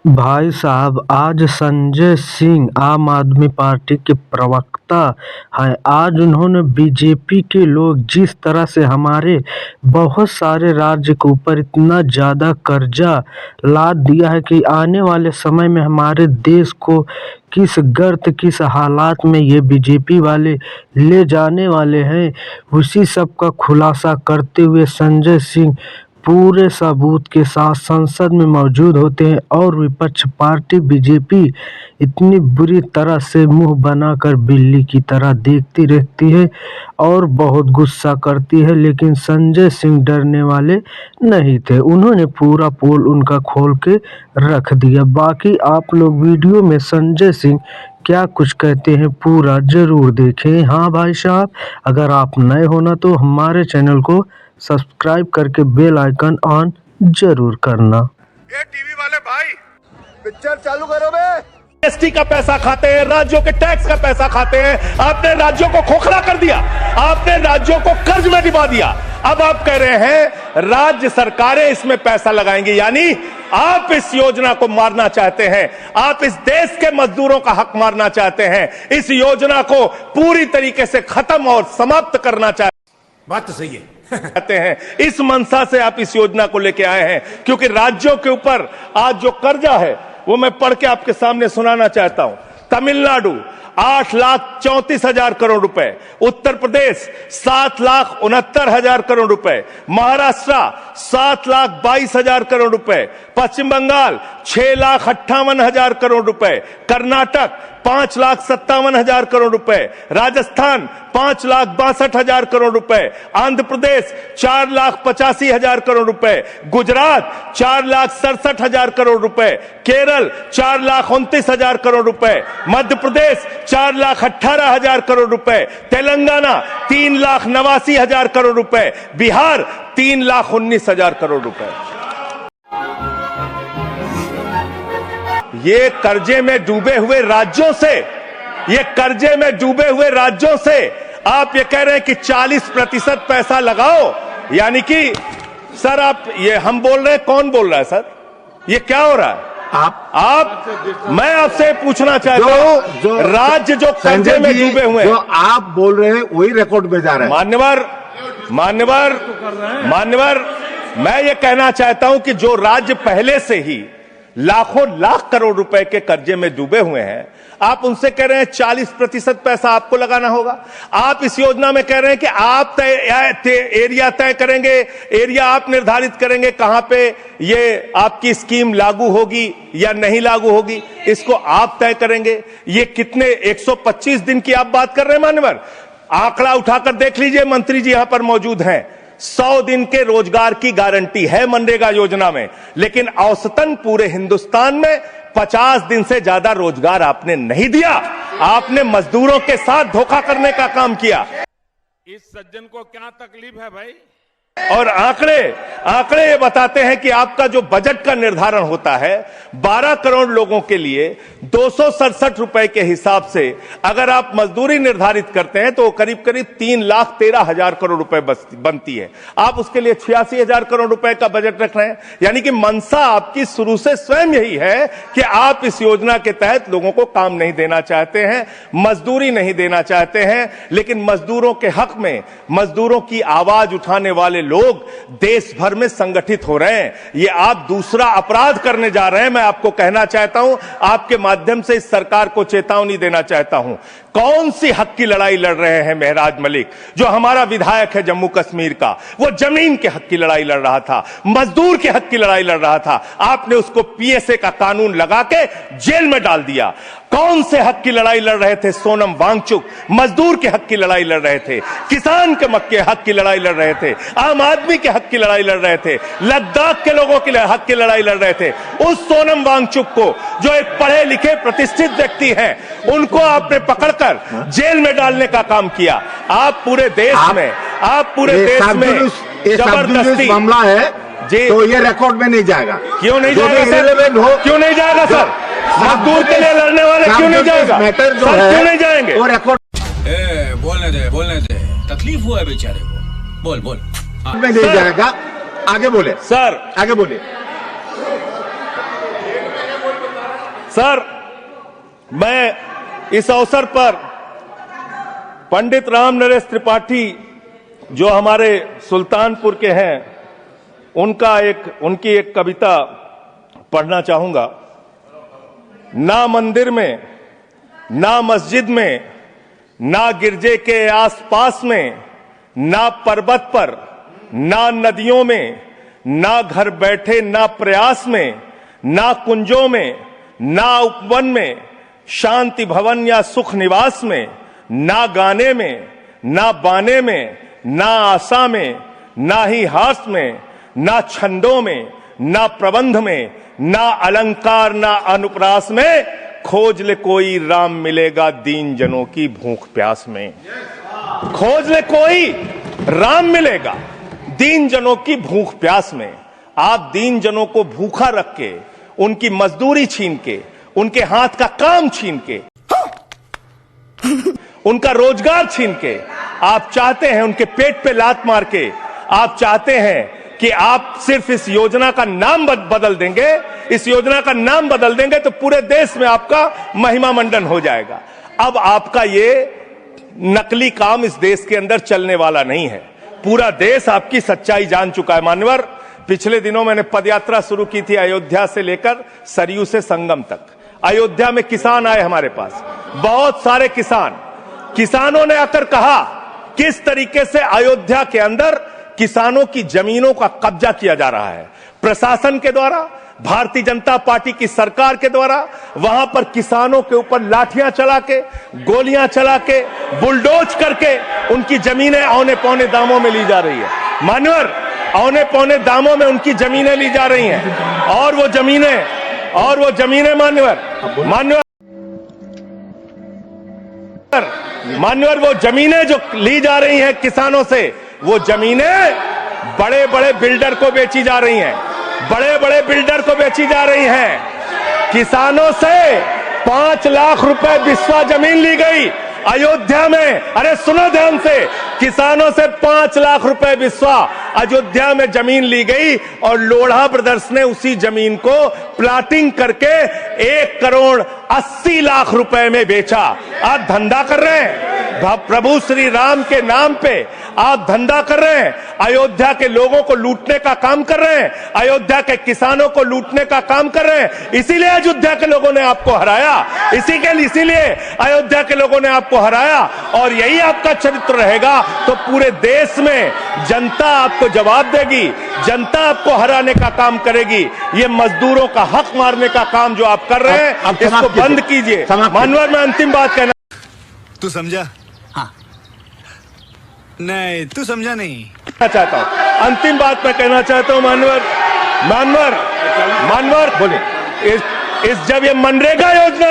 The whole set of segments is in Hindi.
भाई साहब, आज संजय सिंह आम आदमी पार्टी के प्रवक्ता हैं। आज उन्होंने बीजेपी के लोग जिस तरह से हमारे बहुत सारे राज्य के ऊपर इतना ज़्यादा कर्जा लाद दिया है कि आने वाले समय में हमारे देश को किस गर्त किस हालात में ये बीजेपी वाले ले जाने वाले हैं, उसी सब का खुलासा करते हुए संजय सिंह पूरे सबूत के साथ संसद में मौजूद होते हैं और विपक्ष पार्टी बीजेपी इतनी बुरी तरह से मुंह बनाकर बिल्ली की तरह देखती रहती है और बहुत गुस्सा करती है। लेकिन संजय सिंह डरने वाले नहीं थे, उन्होंने पूरा पोल उनका खोल के रख दिया। बाकी आप लोग वीडियो में संजय सिंह क्या कुछ कहते हैं पूरा जरूर देखें। हाँ भाई साहब, अगर आप नए हो ना तो हमारे चैनल को सब्सक्राइब करके बेल आइकन ऑन जरूर करना। ये टीवी वाले भाई पिक्चर चालू करो बे। एसटी का पैसा खाते हैं, राज्यों के टैक्स का पैसा खाते हैं। आपने राज्यों को खोखला कर दिया, आपने राज्यों को कर्ज में डुबा दिया। अब आप कह रहे हैं राज्य सरकारें इसमें पैसा लगाएंगी, यानी आप इस योजना को मारना चाहते हैं। आप इस देश के मजदूरों का हक मारना चाहते हैं। इस योजना को पूरी तरीके से खत्म और समाप्त करना चाहते हैं। बात तो सही है। कहते हैं इस मंशा से आप इस योजना को लेके आए हैं, क्योंकि राज्यों के ऊपर आज जो कर्जा है वो मैं पढ़ के आपके सामने सुनाना चाहता हूं। तमिलनाडु 8,34,000 करोड़ रुपए, उत्तर प्रदेश 7,69,000 करोड़ रुपए, महाराष्ट्र 7,22,000 करोड़ रुपए, पश्चिम बंगाल 6,58,000 करोड़ रुपए, कर्नाटक 5,57,000 करोड़ रुपए, राजस्थान 5,62,000 करोड़ रुपए, आंध्र प्रदेश 4,85,000 करोड़ रुपए, गुजरात 4,67,000 करोड़ रुपए, केरल 4,29,000 करोड़ रुपए, मध्य प्रदेश 4,18,000 करोड़ रुपए, तेलंगाना 3,89,000 करोड़ रुपए, बिहार 3,19,000 करोड़ रुपए। ये कर्जे में डूबे हुए राज्यों से, ये कर्जे में डूबे हुए राज्यों से आप ये कह रहे हैं कि 40% पैसा लगाओ, यानी कि सर आप ये हम बोल रहे हैं, कौन बोल रहा है सर? ये क्या हो रहा है? आप मैं आपसे पूछना चाहता हूं, राज्य जो कर्जे में डूबे हुए हैं, जो आप बोल रहे हैं वही रिकॉर्ड में जा रहा है। मान्यवर, मैं ये कहना चाहता हूं कि जो राज्य पहले से ही लाखों लाख करोड़ रुपए के कर्जे में डूबे हुए हैं, आप उनसे कह रहे हैं 40% पैसा आपको लगाना होगा। आप इस योजना में कह रहे हैं कि आप एरिया तय करेंगे, एरिया आप निर्धारित करेंगे कहां पे ये आपकी स्कीम लागू होगी या नहीं लागू होगी, इसको आप तय करेंगे। ये कितने 125 दिन की आप बात कर रहे हैं मान्यवर? आंकड़ा उठाकर देख लीजिए, मंत्री जी यहां पर मौजूद हैं। 100 दिन के रोजगार की गारंटी है मनरेगा योजना में, लेकिन औसतन पूरे हिंदुस्तान में 50 दिन से ज्यादा रोजगार आपने नहीं दिया। आपने मजदूरों के साथ धोखा करने का काम किया। इस सज्जन को क्या तकलीफ है भाई? और आंकड़े ये बताते हैं कि आपका जो बजट का निर्धारण होता है 12 करोड़ लोगों के लिए 267 रुपए के हिसाब से अगर आप मजदूरी निर्धारित करते हैं तो करीब करीब 3,13,000 करोड़ रुपए बनती है। आप उसके लिए 86,000 करोड़ रुपए का बजट रख रहे हैं, यानी कि मंशा आपकी शुरू से स्वयं यही है कि आप इस योजना के तहत लोगों को काम नहीं देना चाहते हैं, मजदूरी नहीं देना चाहते हैं। लेकिन मजदूरों के हक में, मजदूरों की आवाज उठाने वाले लोग देश भर में संगठित हो रहे हैं। ये आप दूसरा अपराध करने जा रहे हैं। मैं आपको कहना चाहता हूं, आपके माध्यम से इस सरकार को चेतावनी देना चाहता हूं। कौन सी हक की लड़ाई लड़ रहे हैं महराज मलिक, जो हमारा विधायक है जम्मू कश्मीर का? वो जमीन के हक की लड़ाई लड़ रहा था, मजदूर के हक की लड़ाई लड़ रहा था। आपने उसको पीएसए का कानून लगा के जेल में डाल दिया। कौन से हक की लड़ाई लड़ रहे थे सोनम वांगचुक? मजदूर के हक की लड़ाई लड़ रहे थे, किसान के मक्के हक की लड़ाई लड़ रहे थे, आम आदमी के हक की लड़ाई लड़ रहे थे, लद्दाख के लोगों के हक की लड़ाई लड़ रहे थे। उस सोनम वांगचुक को, जो एक पढ़े लिखे प्रतिष्ठित व्यक्ति हैं, उनको आपने पकड़कर जेल में डालने का काम किया। आप पूरे देश में जबरदस्ती मामला है जी, तो ये रिकॉर्ड में नहीं जाएगा। क्यों नहीं जाएगा सर? क्यों नहीं जाएगा सर? मजदूर के लिए लड़ने वाले क्यों नहीं जाएगा? मैटर जो सर है क्यों नहीं जाएंगे? वो रिकॉर्ड बोलने दे, तकलीफ हुआ है बेचारे को। बोल में नहीं जाएगा। आगे बोले सर, आगे बोले। सर, मैं इस अवसर पर पंडित राम नरेश त्रिपाठी जो हमारे सुल्तानपुर के हैं, उनकी एक कविता पढ़ना चाहूंगा। ना मंदिर में, ना मस्जिद में, ना गिरजे के आसपास में, ना पर्वत पर, ना नदियों में, ना घर बैठे, ना प्रयास में, ना कुंजों में, ना उपवन में, शांति भवन या सुख निवास में, ना गाने में, ना बाने में, ना आशा में, ना ही हास में, ना छंदों में, ना प्रबंध में, ना अलंकार, ना अनुप्रास में, खोज ले कोई राम मिलेगा दीन जनों की भूख प्यास में। खोज ले कोई राम मिलेगा दीन जनों की भूख प्यास में। आप दीन जनों को भूखा रख के, उनकी मजदूरी छीन के, उनके हाथ का काम छीन के, उनका रोजगार छीन के, आप चाहते हैं उनके पेट पे लात मार के, आप चाहते हैं कि आप सिर्फ इस योजना का नाम बदल देंगे, इस योजना का नाम बदल देंगे तो पूरे देश में आपका महिमा मंडन हो जाएगा। अब आपका ये नकली काम इस देश के अंदर चलने वाला नहीं है। पूरा देश आपकी सच्चाई जान चुका है। मान्यवर, पिछले दिनों मैंने पदयात्रा शुरू की थी अयोध्या से लेकर सरयू से संगम तक। अयोध्या में किसान आए हमारे पास, बहुत सारे किसानों ने आकर कहा किस तरीके से अयोध्या के अंदर किसानों की जमीनों का कब्जा किया जा रहा है प्रशासन के द्वारा, भारतीय जनता पार्टी की सरकार के द्वारा। वहां पर किसानों के ऊपर लाठियां चला के, गोलियां चला के, बुलडोज करके उनकी जमीनें औने पौने दामों में ली जा रही है। मान्यवर, औने पौने दामों में उनकी जमीनें ली जा रही हैं। और वो जमीनें मान्यवर वो जमीनें जो ली जा रही हैं किसानों से, वो जमीनें बड़े बड़े बिल्डर को बेची जा रही हैं, किसानों से 5 लाख रुपए बिस्वा जमीन ली गई अयोध्या में। अरे सुनो ध्यान से, किसानों से 5 लाख रुपए बिस्वा अयोध्या में जमीन ली गई और लोढ़ा ब्रदर्स ने उसी जमीन को प्लाटिंग करके 1 करोड़ 80 लाख रुपए में बेचा। आप धंधा कर रहे हैं, प्रभु श्री राम के नाम पे आप धंधा कर रहे हैं, अयोध्या के लोगों को लूटने का काम कर रहे हैं, अयोध्या के किसानों को लूटने का काम कर रहे हैं। इसीलिए अयोध्या के लोगों ने आपको हराया, इसीलिए अयोध्या के लोगों ने आपको हराया। और यही आपका चरित्र रहेगा तो पूरे देश में जनता आपको जवाब देगी, जनता आपको हराने का काम करेगी। ये मजदूरों का हक मारने का काम जो आप कर रहे हैं, इसको बंद कीजिए। मानवर, मैं अंतिम बात कहना, तू समझा? हाँ। नहीं, तू समझा नहीं चाहता हूं। अंतिम बात मैं कहना चाहता हूं मानवर बोले, जब ये मनरेगा योजना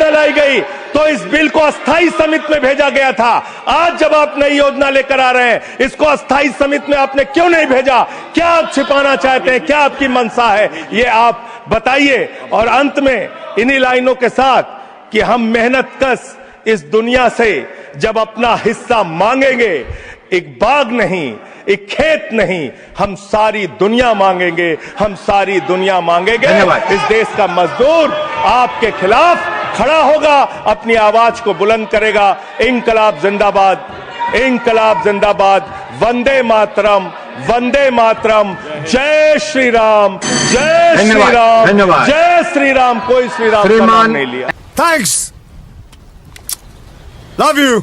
लाई गई तो इस बिल को अस्थायी समिति में भेजा गया था। आज जब आप नई योजना लेकर आ रहे हैं, इसको अस्थायी समिति में आपने क्यों नहीं भेजा? क्या आप छिपाना चाहते हैं? क्या आपकी मंशा है? ये आप बताइए। और अंत में इन्हीं लाइनों के साथ कि हम मेहनत कश इस दुनिया से जब अपना हिस्सा मांगेंगे, एक बाग नहीं, एक खेत नहीं, हम सारी दुनिया मांगेंगे, इस देश का मजदूर आपके खिलाफ खड़ा होगा, अपनी आवाज को बुलंद करेगा। इंकलाब जिंदाबाद, वंदे मातरम, जय श्री राम, जय श्री राम। कोई श्री राम का नाम नहीं लिया। Thanks, love you.